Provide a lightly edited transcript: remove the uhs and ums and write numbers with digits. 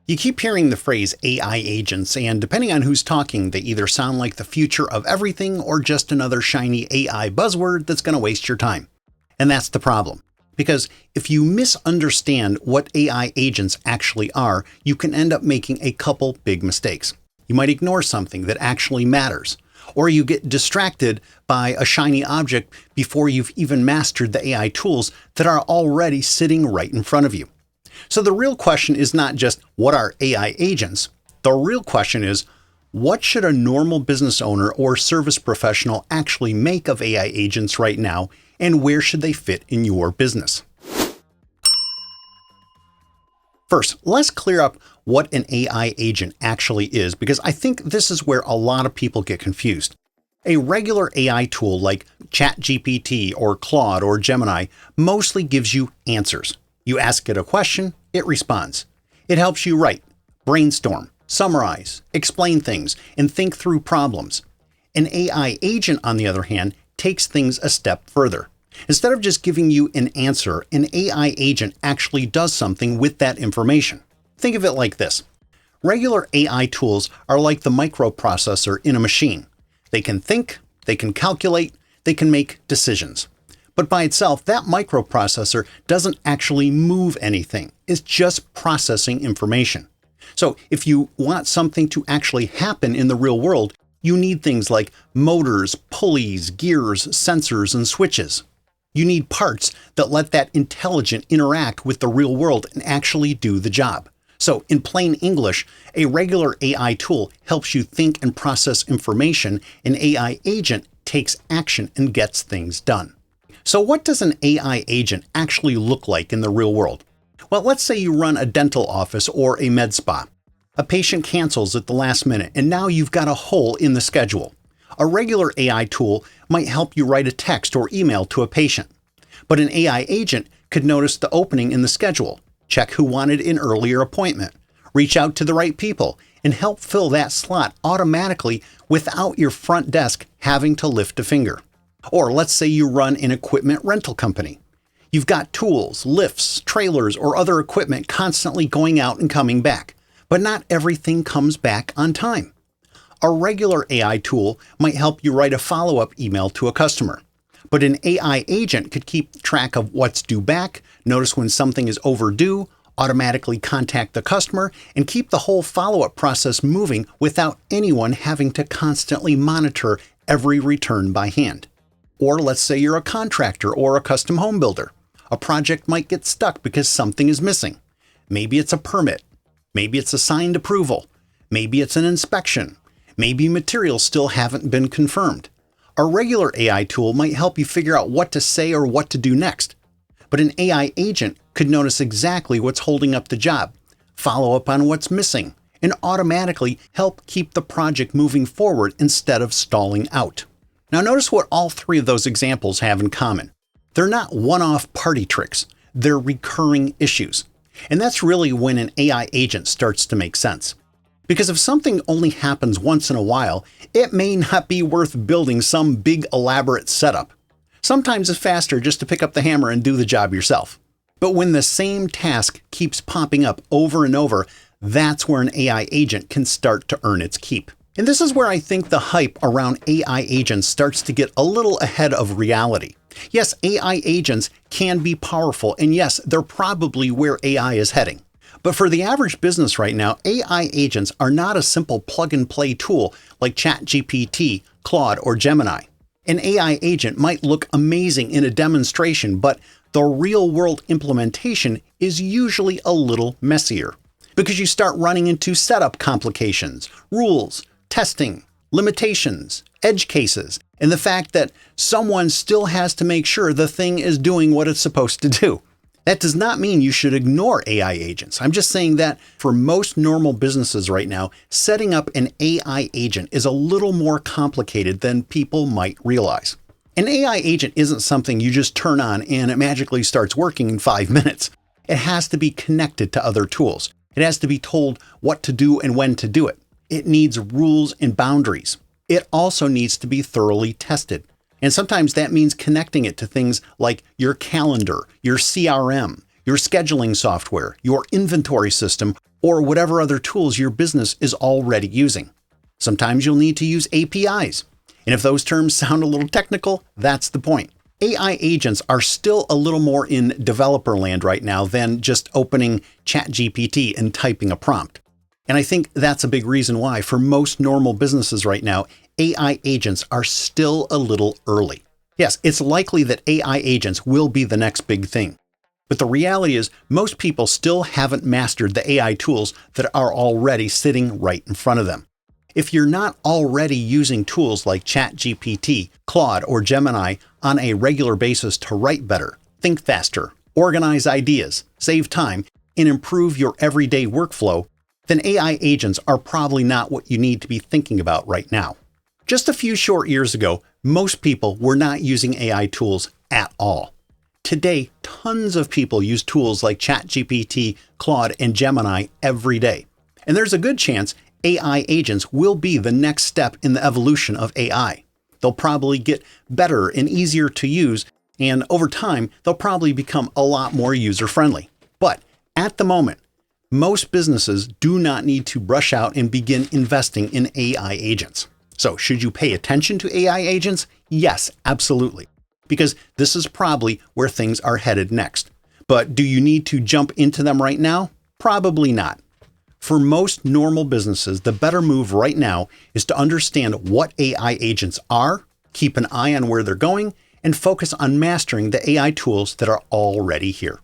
You keep hearing the phrase AI agents, and depending on who's talking, they either sound like the future of everything or just another shiny AI buzzword that's going to waste your time. And that's the problem. Because if you misunderstand what AI agents actually are, you can end up making a couple big mistakes. You might ignore something that actually matters, or you get distracted by a shiny object before you've even mastered the AI tools that are already sitting right in front of you. So the real question is not just what are AI agents? The real question is, what should a normal business owner or service professional actually make of AI agents right now, and where should they fit in your business? First, let's clear up what an AI agent actually is, because I think this is where a lot of people get confused. A regular AI tool like ChatGPT or Claude or Gemini mostly gives you answers. You ask it a question, it responds. It helps you write, brainstorm, summarize, explain things, and think through problems. An AI agent, on the other hand, takes things a step further. Instead of just giving you an answer, an AI agent actually does something with that information. Think of it like this. Regular AI tools are like the microprocessor in a machine. They can think, they can calculate, they can make decisions. But by itself, that microprocessor doesn't actually move anything. It's just processing information. So if you want something to actually happen in the real world, you need things like motors, pulleys, gears, sensors, and switches. You need parts that let that intelligent interact with the real world and actually do the job. So in plain English, a regular AI tool helps you think and process information. An AI agent takes action and gets things done. So what does an AI agent actually look like in the real world? Well, let's say you run a dental office or a med spa. A patient cancels at the last minute, and now you've got a hole in the schedule. A regular AI tool might help you write a text or email to a patient. But an AI agent could notice the opening in the schedule, check who wanted an earlier appointment, reach out to the right people, and help fill that slot automatically without your front desk having to lift a finger. Or let's say you run an equipment rental company. You've got tools, lifts, trailers, or other equipment constantly going out and coming back, but not everything comes back on time. A regular AI tool might help you write a follow-up email to a customer, but an AI agent could keep track of what's due back, notice when something is overdue, automatically contact the customer, and keep the whole follow-up process moving without anyone having to constantly monitor every return by hand. Or let's say you're a contractor or a custom home builder. A project might get stuck because something is missing. Maybe it's a permit. Maybe it's a signed approval. Maybe it's an inspection. Maybe materials still haven't been confirmed. A regular AI tool might help you figure out what to say or what to do next. But an AI agent could notice exactly what's holding up the job, follow up on what's missing, and automatically help keep the project moving forward instead of stalling out. Now notice what all three of those examples have in common. They're not one-off party tricks, they're recurring issues. And that's really when an AI agent starts to make sense. Because if something only happens once in a while, it may not be worth building some big elaborate setup. Sometimes it's faster just to pick up the hammer and do the job yourself. But when the same task keeps popping up over and over, that's where an AI agent can start to earn its keep. And this is where I think the hype around AI agents starts to get a little ahead of reality. Yes, AI agents can be powerful, and yes, they're probably where AI is heading. But for the average business right now, AI agents are not a simple plug-and-play tool like ChatGPT, Claude, or Gemini. An AI agent might look amazing in a demonstration, but the real-world implementation is usually a little messier. Because you start running into setup complications, rules, testing, limitations, edge cases, and the fact that someone still has to make sure the thing is doing what it's supposed to do. That does not mean you should ignore AI agents. I'm just saying that for most normal businesses right now, setting up an AI agent is a little more complicated than people might realize. An AI agent isn't something you just turn on and it magically starts working in 5 minutes. It has to be connected to other tools. It has to be told what to do and when to do it. It needs rules and boundaries. It also needs to be thoroughly tested. And sometimes that means connecting it to things like your calendar, your CRM, your scheduling software, your inventory system, or whatever other tools your business is already using. Sometimes you'll need to use APIs. And if those terms sound a little technical, that's the point. AI agents are still a little more in developer land right now than just opening ChatGPT and typing a prompt. And I think that's a big reason why, for most normal businesses right now, AI agents are still a little early. Yes, it's likely that AI agents will be the next big thing. But the reality is, most people still haven't mastered the AI tools that are already sitting right in front of them. If you're not already using tools like ChatGPT, Claude, or Gemini on a regular basis to write better, think faster, organize ideas, save time, and improve your everyday workflow, then AI agents are probably not what you need to be thinking about right now. Just a few short years ago, most people were not using AI tools at all. Today, tons of people use tools like ChatGPT, Claude, and Gemini every day. And there's a good chance AI agents will be the next step in the evolution of AI. They'll probably get better and easier to use, and over time, they'll probably become a lot more user-friendly. But at the moment, most businesses do not need to rush out and begin investing in AI agents. So should you pay attention to AI agents? Yes, absolutely. Because this is probably where things are headed next. But do you need to jump into them right now? Probably not. For most normal businesses, the better move right now is to understand what AI agents are, keep an eye on where they're going, and focus on mastering the AI tools that are already here.